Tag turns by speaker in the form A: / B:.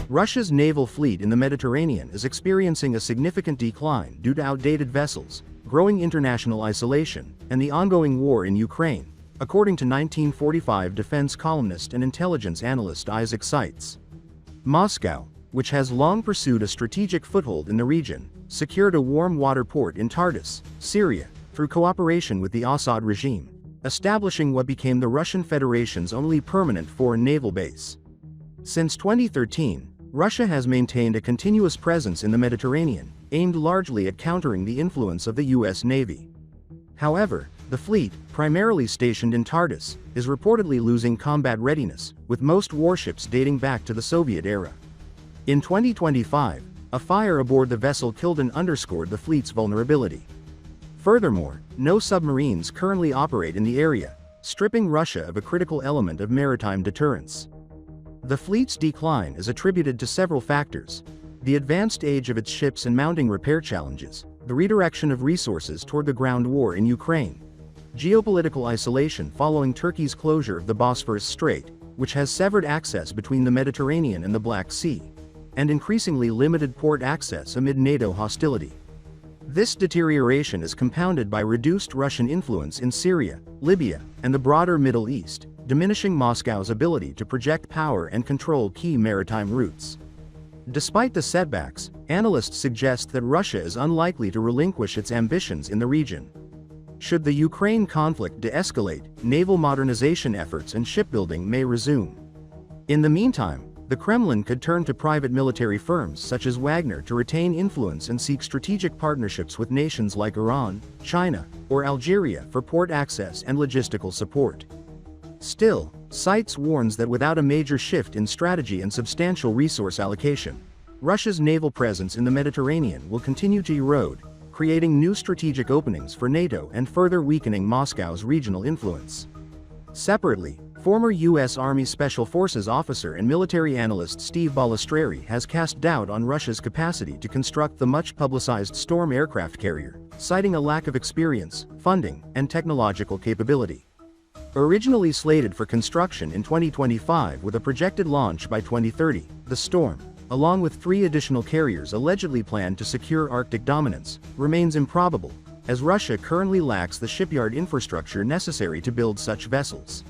A: Russia's naval fleet in the Mediterranean is experiencing a significant decline due to outdated vessels, growing international isolation, and the ongoing war in Ukraine, according to 1945 defense columnist and intelligence analyst Isaac Seitz. Moscow, which has long pursued a strategic foothold in the region, secured a warm water port in Tartus, Syria, through cooperation with the Assad regime, establishing what became the Russian Federation's only permanent foreign naval base. Since 2013, Russia has maintained a continuous presence in the Mediterranean, aimed largely at countering the influence of the U.S. Navy. However, the fleet, primarily stationed in Tartus, is reportedly losing combat readiness, with most warships dating back to the Soviet era. In 2025, a fire aboard the vessel Kildin underscored the fleet's vulnerability. Furthermore, no submarines currently operate in the area, stripping Russia of a critical element of maritime deterrence. The fleet's decline is attributed to several factors: the advanced age of its ships and mounting repair challenges, the redirection of resources toward the ground war in Ukraine, geopolitical isolation following Turkey's closure of the Bosphorus Strait, which has severed access between the Mediterranean and the Black Sea, and increasingly limited port access amid NATO hostility. This deterioration is compounded by reduced Russian influence in Syria, Libya, and the broader Middle East, diminishing Moscow's ability to project power and control key maritime routes. Despite the setbacks, analysts suggest that Russia is unlikely to relinquish its ambitions in the region. Should the Ukraine conflict de-escalate, naval modernization efforts and shipbuilding may resume. In the meantime, the Kremlin could turn to private military firms such as Wagner to retain influence and seek strategic partnerships with nations like Iran, China, or Algeria for port access and logistical support. Still, Seitz warns that without a major shift in strategy and substantial resource allocation, Russia's naval presence in the Mediterranean will continue to erode, creating new strategic openings for NATO and further weakening Moscow's regional influence. Separately, former U.S. Army Special Forces officer and military analyst Steve Balestrieri has cast doubt on Russia's capacity to construct the much-publicized Storm aircraft carrier, citing a lack of experience, funding, and technological capability. Originally slated for construction in 2025 with a projected launch by 2030, the Storm, along with 3 additional carriers allegedly planned to secure Arctic dominance, remains improbable, as Russia currently lacks the shipyard infrastructure necessary to build such vessels.